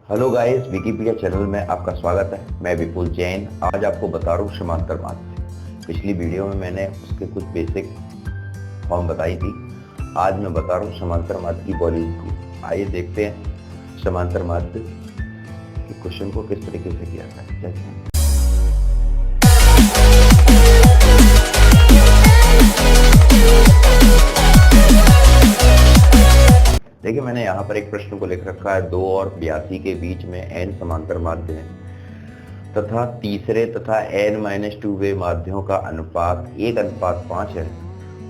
Hello guys, Wikipedia channel में आपका स्वागत है। मैं विपुल जैन आज आपको बता रहा हूँ समांतर माध्य। पिछली वीडियो में मैंने उसके कुछ बेसिक फॉर्म बताई थी। आज मैं बता रहा हूँ समांतर माध्य की वॉल्यूम 2। आइए देखते हैं समांतर माध्य के क्वेश्चन को किस तरीके से किया जाए। देखिए, मैंने यहाँ पर एक प्रश्न को लिख रखा है। 2 और 82 के बीच में n समांतर माध्य है तथा तीसरे तथा n-2 वे माध्यों का अनुपात 1:5 है,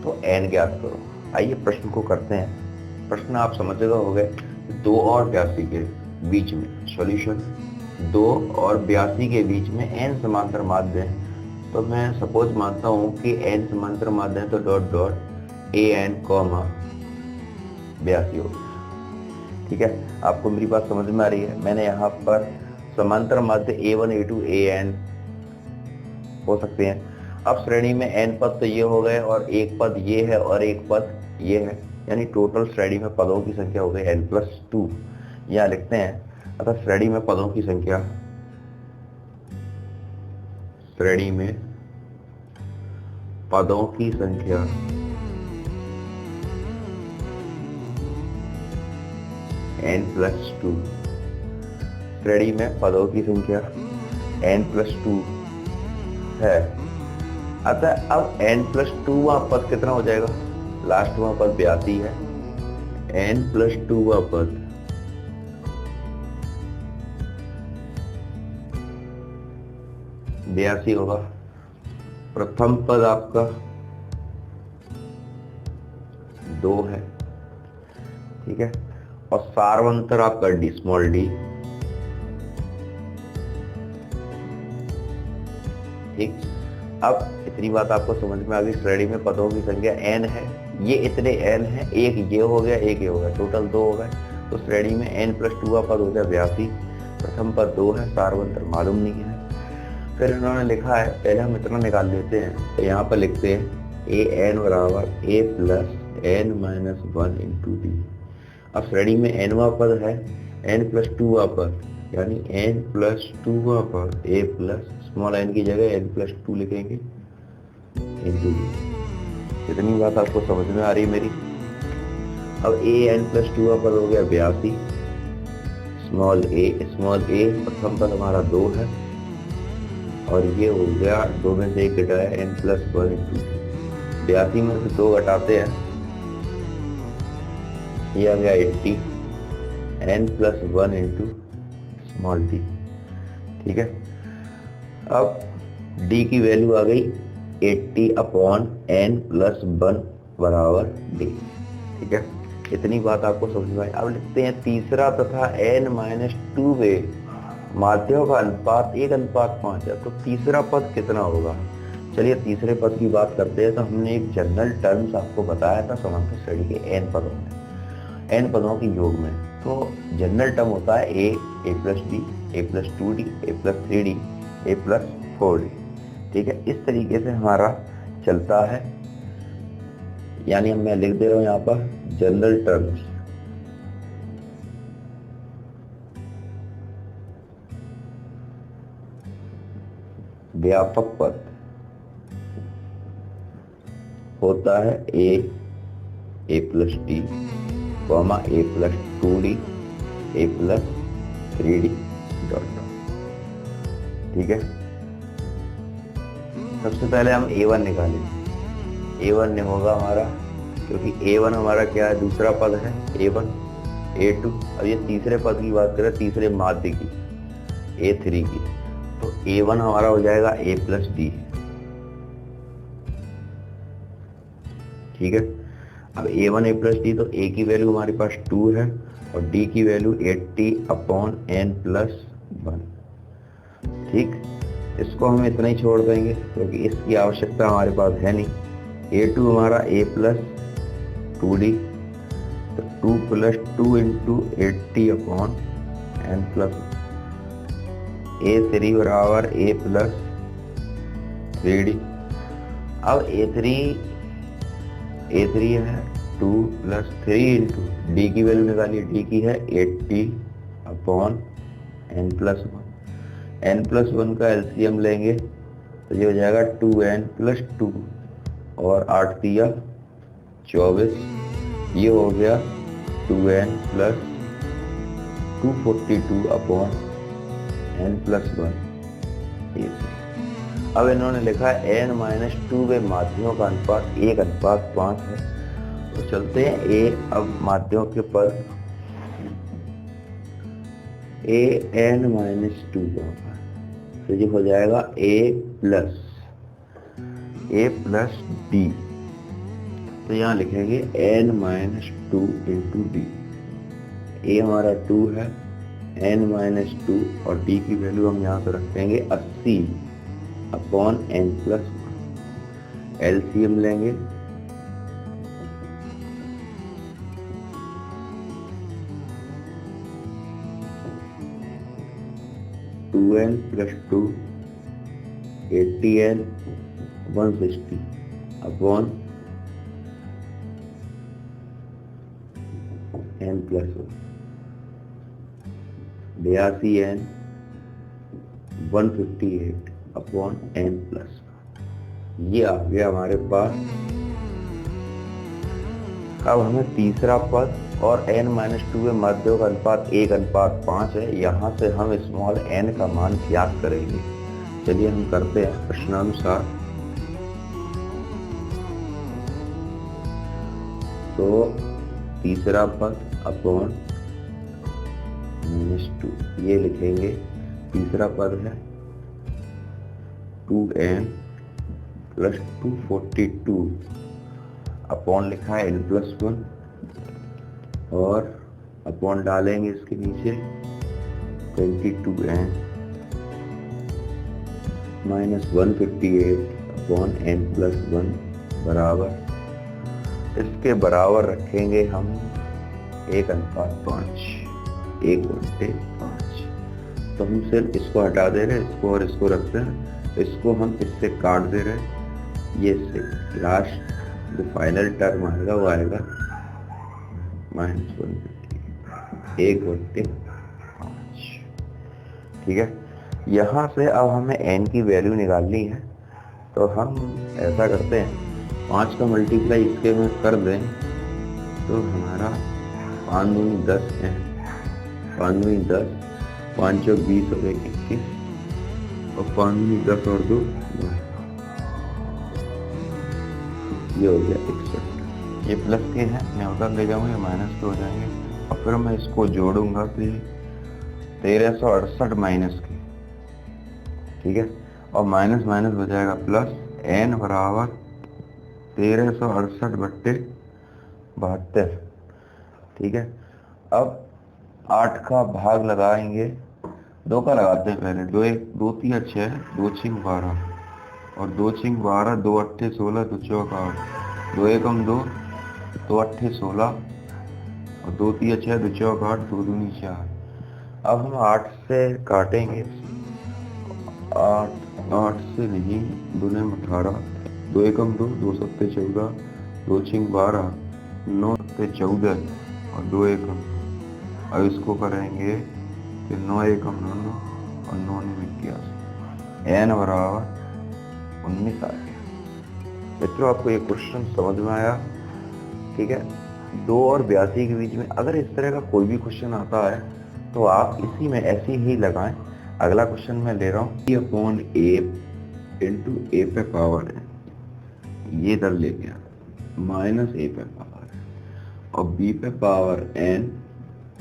तो n ज्ञात करो। आइए प्रश्न को करते हैं। प्रश्न आप समझ गए होंगे। 2 और 82 के बीच में सॉल्यूशन 2 और 82 के बीच में n समांतर माध्य है, तो मैं सपोज मानता हूँ कि n समांतर माध्य है, तो डॉट डॉट an, 82 होगा। ठीक है, आपको मेरी बात समझ में आ रही है। मैंने यहाँ पर समांतर माध्य a1 a2 an हो सकते हैं। अब श्रेणी में n पद तो ये हो गए और एक पद ये है और एक पद ये है, यानी टोटल श्रेणी में पदों की संख्या हो गई n+2। यहाँ लिखते हैं, अतः श्रेणी में पदों की संख्या, श्रेणी में पदों की संख्या n+2। श्रेणी में पदों की संख्या n+2 है। अतः अब n+2वां पद कितना हो जाएगा? लास्टवां पद 82 है। n+2वां पद 82 होगा। प्रथम पद आपका 2 है, ठीक है, और सार्वंतर आपका d स्मॉल d, ठीक। अब इतनी बात आपको समझ में आ गई। श्रेणी में पदों की संख्या n है, ये इतने n है, एक ये हो गया, एक ये हो गया, टोटल 2 हो गए। तो श्रेणी में n+2 पद हो गया 82। प्रथम पद 2 है, सार्वंतर मालूम नहीं है। फिर इन्होंने लिखा है, पहले हम इतना निकाल लेते हैं। तो यहाँ पर लिखते हैं an बराबर a + n-1 × d। अब श्रेणी में nवां पद है, n+2वां पद, यानी n+2वां पद a प्लस स्मॉल n की जगह n+2 लिखेंगे इंटू d। इतनी बात आपको समझ में आ रही है मेरी। अब n+2वां पद हो गया 82, स्मॉल a प्रथम पद हमारा 2 है और ये हो गया 2 में से 1 घटाया n+1 × d। 82 में से 2 घटाते हैं, ये आ गया 80, n+1 × स्मॉल d, ठीक है। अब d की वैल्यू आ गई 80/n+1 बराबर d, ठीक है। इतनी बात आपको समझ में आई। अब लिखते हैं तीसरा तथा n-2 वे माध्यों का अनुपात 1:5 है, तो तीसरा पद कितना होगा? चलिए तीसरे पद की बात करते हैं। तो हमने एक जनरल टर्म्स आपको बताया था समांतर श्रेणी के n पदों में, n पदों के योग में। तो जनरल टर्म होता है a+d, a+2d, a+3d, a+4d, ठीक है। इस तरीके से हमारा चलता है, यानी मैं लिख दे रहा हूं यहाँ पर जनरल टर्म्स। व्यापक पद होता है a+d, a+2d, a+3d डॉट, ठीक है। सबसे पहले हम a1 निकालेंगे। a1 होगा हमारा, क्योंकि a1 हमारा क्या है? दूसरा पद है a1, a2। अब ये तीसरे पद की बात करें, तीसरे माध्य की, a3 की, तो a1 हमारा हो जाएगा a+d, ठीक है। अब a1 a+d, तो a की वैल्यू हमारे पास 2 है और d की वैल्यू 80/n+1, ठीक। इसको हम इतना ही छोड़ देंगे क्योंकि इसकी आवश्यकता हमारे पास है नहीं। a2 हमारा a+2d, तो 2 + 2 × 80/n+1। a3 बराबर a+3d। अब a3 है 2 + 3 × d की वैल्यू निकालिए, d की है 80/n+1। n+1। n+1 का एलसीएम लेंगे तो ये हो जाएगा 2n+2 और 8 दिया 24, ये हो गया 2n+242/n+1। अब इन्होंने लिखा है n-2 वे माध्ययों का अनुपात 1:5 है। तो चलते हैं अब माध्ययों के पद an-2 तो ये हो जाएगा a प्लस d। तो यहाँ लिखेंगे n-2 इंटू डी। a हमारा 2 है, n-2 और d की वैल्यू हम यहाँ से रखेंगे 80/n+1। एलसीएम लेंगे टू n + 2 80n 160/n+1। बयासी n 158/n+1। ये आ गया हमारे पास। अब हमें तीसरा पद और n-2 में माध्ययों का अनुपात 1:5 है। यहाँ से हम स्मॉल n का मान ज्ञात करेंगे। चलिए हम करते हैं प्रश्नानुसार। तो तीसरा पद अपॉन -2 ये लिखेंगे। तीसरा पद है 2n + 242 अपॉन लिखा है n+1 और अपॉन डालेंगे इसके नीचे 22n - 158/n+1 बराबर। इसके बराबर रखेंगे हम 1:5 1/5। तो हम सिर्फ इसको हटा दे रहे हैं, इसको और इसको रखते हैं। इसको हम इससे काट दे रहे हैं। ये से लास्ट जो फाइनल टर्म आएगा वो आएगा -150 1/5। ठीक है। यहाँ से अब हमें n की वैल्यू निकालनी है। तो हम ऐसा करते हैं, 5 का मल्टीप्लाई इसके में कर दें तो हमारा 5 दूनी 10 है, 5 दूनी 10, 5 चौक 20 हो गए 21 और 5 दूनी 10 और 2 ये हो गया 61। ये प्लस के हैं, मैं उधर ले जाऊंगा, ये माइनस के हो जाएंगे और फिर मैं इसको जोड़ूंगा तो 1368 माइनस के। ठीक है। और माइनस माइनस हो जाएगा प्लस। n बराबर 1368/72। ठीक है। अब 8 का भाग लगाएंगे, 2 का लगाते हैं पहले। 2 3 6 2 6 12 और 2 6 12 2 8 16 2 4 8 2 1 2 2 8 16 और 2 3 6 2 4 8 2 दूनी 4। अब हम 8 से काटेंगे। 8 से नहीं, 2 18 2 1 2 2 7 14 2 6 12 9 14 और 2 1। अब इसको करेंगे फिर 9 1 9 9 और 9 81। n बराबर 19 आ गया। मित्रों, आपको ये क्वेश्चन समझ में आया? ठीक है। 2 और 82 के बीच में अगर इस तरह का कोई भी क्वेश्चन आता है तो आप इसी में ऐसे ही लगाएं। अगला क्वेश्चन मैं ले रहा हूँ e/a इंटू a पे पावर है, ये इधर ले गया माइनस a पे पावर है और b पे पावर n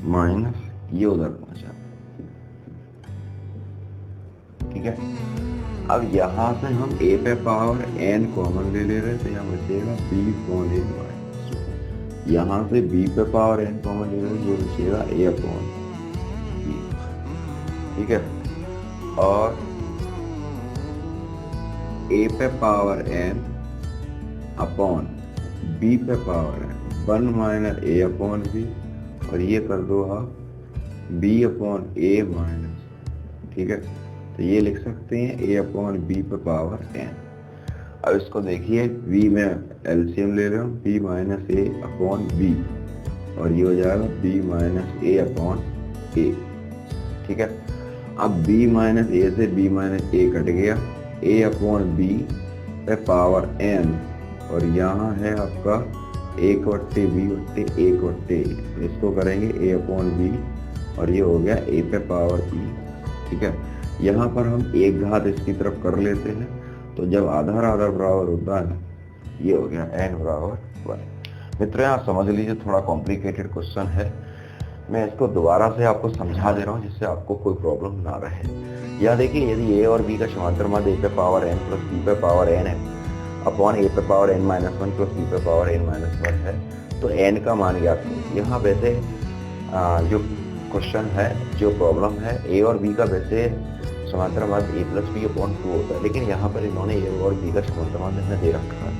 माइनस ये उधर पहुंचा। ठीक है। अब यहाँ से हम a पे पावर n कॉमन ले रहे हैं तो यहाँ बचेगा b/a माइनस। यहाँ से b पे पावर n कॉमन ले रहे हैं, ये बचेगा a/b। ठीक है। और a पे पावर n अपॉन b पे पावर n 1 माइनस a/b और ये कर दो आप b/a माइनस। ठीक है। तो ये लिख सकते हैं a/b पे पावर n। अब इसको देखिए, v में एलसीएम ले रहे हूँ, b माइनस a/b और ये हो जाएगा b माइनस a/a। ठीक है। अब b माइनस ए से b माइनस ए कट गया, a अपॉन बी पे पावर n, और यहाँ है आपका 1/b/1/a, इसको करेंगे a अपॉन बी, और ये हो गया a पे पावर e। ठीक है, यहाँ पर हम एक घात इसकी तरफ कर लेते हैं, तो जब आधार आधार बराबर होता है, ये हो गया n बराबर 1। मित्रों, यहाँ समझ लीजिए थोड़ा कॉम्प्लिकेटेड क्वेश्चन है, मैं इसको दोबारा से आपको समझा दे रहा हूँ जिससे आपको कोई प्रॉब्लम ना रहे। यहाँ देखिए, यदि a और b का समांतर माध्य a पे पावर n प्लस b पे पावर n है अपॉन a पे power n minus 1 plus b पे पावर n माइनस 1 है, तो n का मान ज्ञात करो। यहाँ वैसे जो क्वेश्चन है, जो प्रॉब्लम है, a और b का वैसे समांतर माध्य a प्लस बी अपॉन 2 होता है, लेकिन यहाँ पर इन्होंने a और b का समांतर माध्य हमें दे रखा है,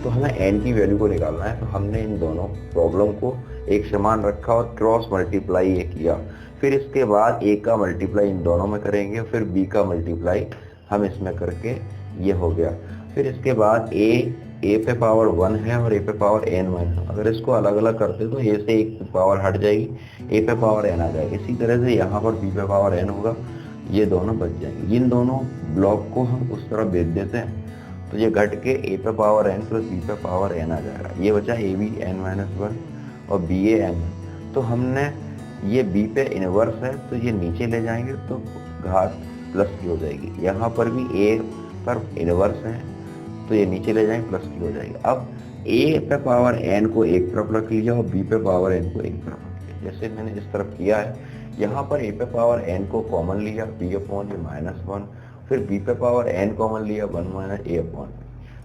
तो हमें n की वैल्यू को निकालना है। तो हमने इन दोनों प्रॉब्लम को एक समान रखा और क्रॉस मल्टीप्लाई ये किया, फिर इसके बाद a का मल्टीप्लाई इन दोनों में करेंगे, फिर b का मल्टीप्लाई हम इसमें करके ये हो गया। फिर इसके बाद a पे पावर 1 है और a पे पावर n माइनस, अगर इसको अलग अलग करते तो a से एक पावर हट जाएगी, a पे पावर n आ जाएगी। इसी तरह से यहाँ पर b पे पावर n होगा, ये दोनों बच जाएंगे। इन दोनों ब्लॉक को हम उस तरह भेज देते हैं, तो ये घट के a पे पावर n प्लस b पे पावर n आ जाएगा। ये बचा a b n माइनस 1 और b a n। तो हमने ये b पे इनवर्स है, तो ये नीचे ले जाएंगे तो घात प्लस की हो जाएगी। यहाँ पर भी a पर इनवर्स है, तो ये नीचे ले जाएंगे प्लस की हो जाएगी। अब a पे पावर n को एक तरफ रख लिया और b पे पावर n को एक तरफ रख लिया, जैसे मैंने इस तरफ किया है। यहाँ पर a पे पावर n को कॉमन लिया, b अपॉन ये माइनस 1, फिर b पे पावर n कॉमन लिया, 1 माइनस a अपॉन b,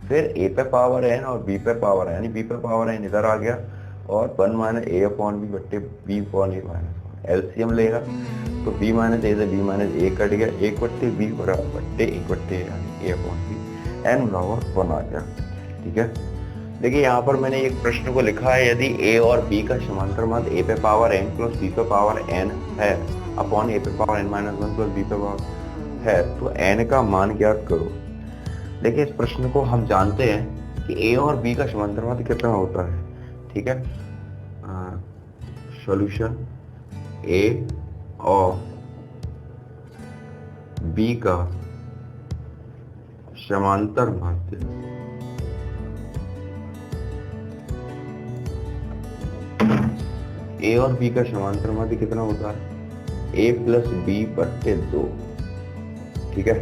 फिर a पे पावर n और b पे पावर n, b पे पावर n इधर आ गया, और 1 माइनस a अपॉन b बट्टे b upon a minus 1। LCM लेगा तो b माइनस a से b माइनस a कट गया, 1/b बट्टे 1/a यानी a अपॉन b, n बराबर 1 आ गया। ठीक है, देखिए यहाँ पर मैंने एक प्रश्न को लिखा है, यदि a और b का समांतर माध्य a पे पावर n प्लस b पे पावर n है अपॉन a पे power n minus 1 plus b पे पावर है, तो n का मान ज्ञात करो। देखिए, इस प्रश्न को हम जानते हैं कि a और b का समांतर माध्य कितना होता है। ठीक है, सॉल्यूशन a और b का समांतर माध्य a और b का समांतर माध्य कितना होता है, a प्लस b बट्टे 2। ठीक है,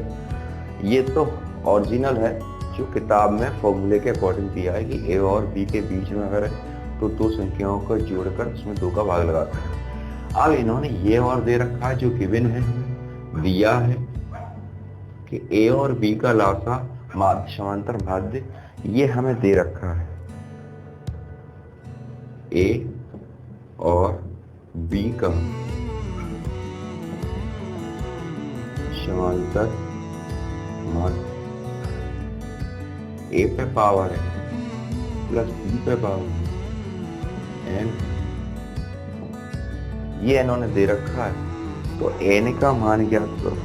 ये तो ओरिजिनल है जो किताब में फॉर्मूले के अकॉर्डिंग दिया है कि a और b के बीच में अगर है तो दो संख्याओं को जोड़कर उसमें 2 का भाग लगाते हैं। अब इन्होंने ये और दे रखा है जो गिवन है, दिया है कि a और b का लासा माध्य समांतर माध्य, ये हमें दे रखा है a और b का समांतर माध्य a पे पावर है प्लस b पे पावर n, ये इन्होंने दे रखा है, तो n का मान ज्ञात करो।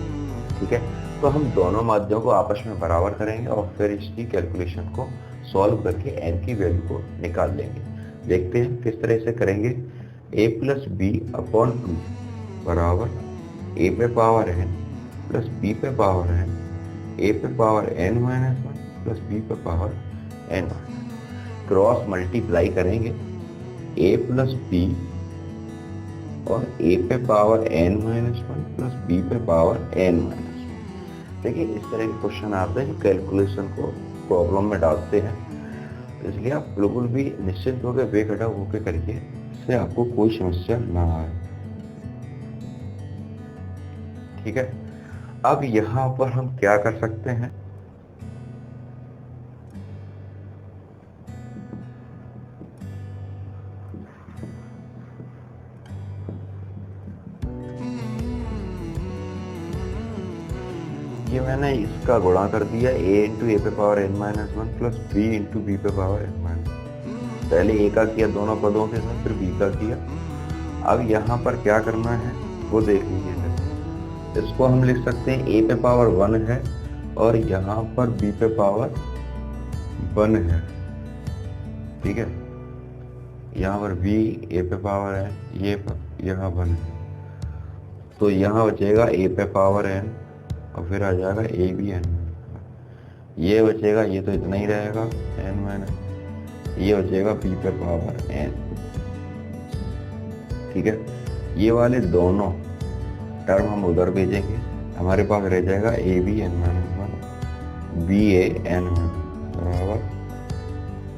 ठीक है, तो हम दोनों माध्यों को आपस में बराबर करेंगे और फिर इसकी कैलकुलेशन को सॉल्व करके n की वैल्यू को निकाल लेंगे। देखते हैं किस तरह से करेंगे। a प्लस बी अपॉन 2 बराबर a पे पावर n प्लस b पे पावर n, a पे power n minus 1 plus b पे पावर n। क्रॉस मल्टीप्लाई करेंगे a प्लस b और a पे power n minus 1 plus b पे पावर n माइनस 1। देखिए, इस तरह के क्वेश्चन आते हैं कैलकुलेशन को प्रॉब्लम में डालते हैं, इसलिए आप बिल्कुल भी निश्चिंत होकर बेखटक होकर करिए, इससे आपको कोई समस्या ना आए। ठीक है, अब यहाँ पर हम क्या कर सकते हैं, ये मैंने इसका गुणा कर दिया a इंटू ए पे power n minus 1 plus b into B पे पावर n माइनस, पहले a का किया दोनों पदों के साथ, फिर b का किया। अब यहाँ पर क्या करना है वो देख लीजिए। इसको हम लिख सकते हैं a पे पावर 1 है और यहाँ पर b पे पावर 1 है। ठीक है, यहाँ पर b a पे पावर है, ये यहाँ 1 है, तो यहाँ बचेगा a पे पावर n और फिर आ जाएगा a भी n, ये बचेगा, ये तो इतना ही रहेगा n माइनस, ये बचेगा b पे पावर n। ठीक है, ये वाले दोनों टर्म हम उधर भेजेंगे, हमारे पास रह जाएगा a b n minus one b a n बराबर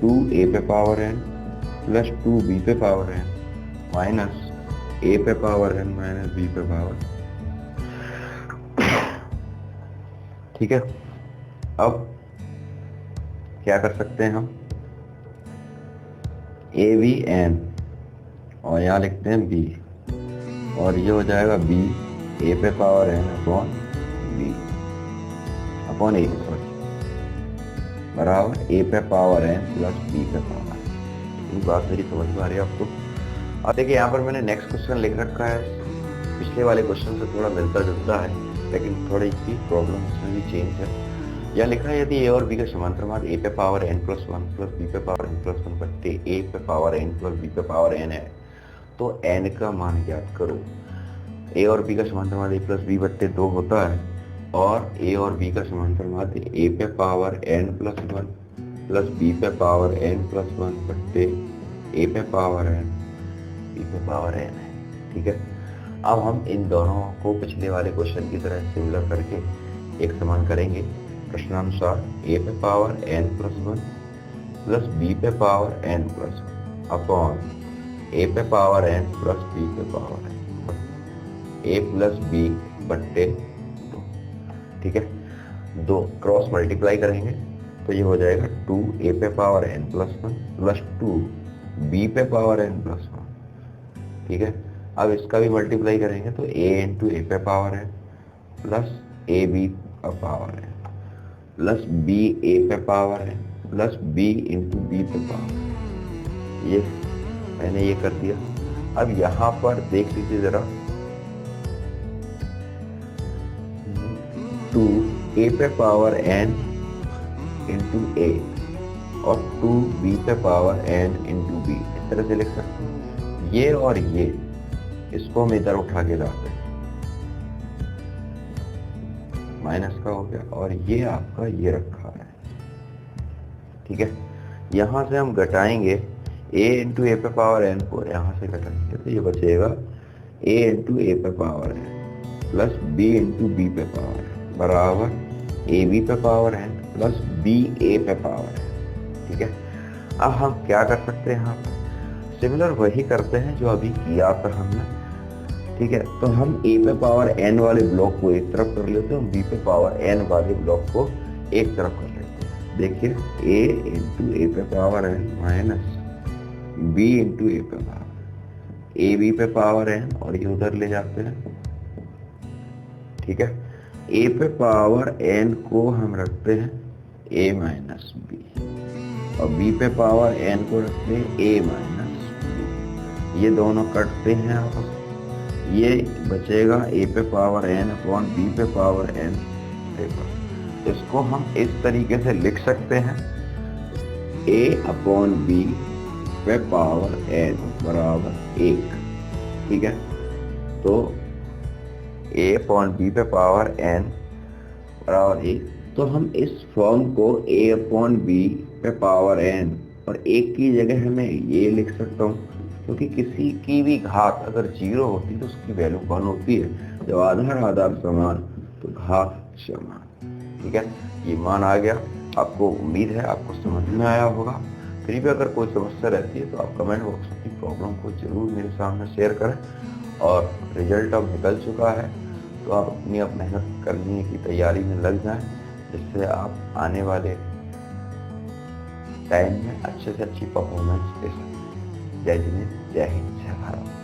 2a पे पावर n प्लस 2b पे पावर n माइनस a पे पावर n माइनस b पे पावर। ठीक है, अब क्या कर सकते हैं हम, a b n और यहाँ लिखते हैं b, और ये हो जाएगा b a पे power n upon b upon a बराबर a पे पावर n प्लस b पे पावर। ये बात मेरी समझ में आ रही है आपको। अब देखिए यहाँ पर मैंने नेक्स्ट क्वेश्चन लिख रखा है, पिछले वाले क्वेश्चन से थोड़ा मिलता जुलता है, लेकिन थोड़ी सी प्रॉब्लम इसमें भी चेंज है। यहाँ लिखा है यदि a और b का समांतर मान a पे power n plus one plus b पे पावर n प्लस वन बट्टे a पे पावर n प्लस b पे पावर n है, तो n का मान ज्ञात करो। a और b का समांतर मान a प्लस b बट्टे 2 होता है, और a और b का समांतर मान a पे power n plus one plus b पे पावर n प्लस वन बट्टे a पे पावर n b पे पावर n है। ठीक है, अब हम इन दोनों को पिछले वाले क्वेश्चन की तरह सिमिलर करके एक समान करेंगे प्रश्नानुसार। a पे power n plus one plus b पे power n plus one upon a पे पावर n प्लस b पे power n a plus b बट्टे 2। ठीक है, दो क्रॉस मल्टीप्लाई करेंगे तो ये हो जाएगा 2a पे power n plus one plus 2b पे पावर n प्लस वन। ठीक है, अब इसका भी मल्टीप्लाई करेंगे तो a इंटू ए पे power n plus A B का power n plus b a पे power n plus b into B पे पावर। ये मैंने ये कर दिया। अब यहाँ पर देख लीजिए जरा, 2a पे पावर n इंटू a और 2b पे पावर n इंटू b, इस तरह से लिख सकते हैं। ये और ये इसको हम इधर उठा के लाते हैं, माइनस का हो गया, और ये आपका ये रखा है। ठीक है, यहां से हम घटाएंगे a इंटू ए पे पावर n को, यहां से घटाएंगे तो ये बचेगा a इंटू ए पे power n plus b into B पे पावर n बराबर ए बी पे power n plus b a पे पावर n। ठीक है, अब हम क्या कर सकते हैं, यहाँ पर सिमिलर वही करते हैं जो अभी किया था हमने। ठीक है, तो हम a पे पावर n वाले ब्लॉक को एक तरफ कर लेते हैं, हम b पे पावर n वाले ब्लॉक को एक तरफ कर लेते हैं। देखिए a इंटू ए पे power n minus b into ए पे पावर ए बी पे पावर n, और ये उधर ले जाते हैं। ठीक है, a पे पावर n को हम रखते हैं a माइनस बी, और b पे पावर n को रखते हैं a माइनस बी। ये दोनों कटते हैं आपस, ये बचेगा a पे पावर n अपॉन b पे पावर n पेपर। इसको हम इस तरीके से लिख सकते हैं a अपॉन b पे पावर n बराबर 1। ठीक है, तो a अपॉन b पे पावर n बराबर 1, तो हम इस फॉर्म को a अपॉन b पे पावर n और 1 की जगह हमें ये लिख सकता हूँ, क्योंकि किसी की भी घात अगर 0 होती है तो उसकी वैल्यू 1 होती है। जब आधार आधार समान तो घात समान। ठीक है, ये मान आ गया। आपको उम्मीद है आपको समझ में आया होगा। फिर भी अगर कोई समस्या रहती है तो आप कमेंट बॉक्स में अपनी प्रॉब्लम को जरूर मेरे सामने शेयर करें। और रिजल्ट अब निकल चुका है तो आप अपनी अब मेहनत करने की तैयारी में लग जाएं, जिससे आप आने वाले टाइम में अच्छे से अच्छी परफॉर्मेंस दे सकें। जय जिनेन्द्र, जय हिंद, जय भारत।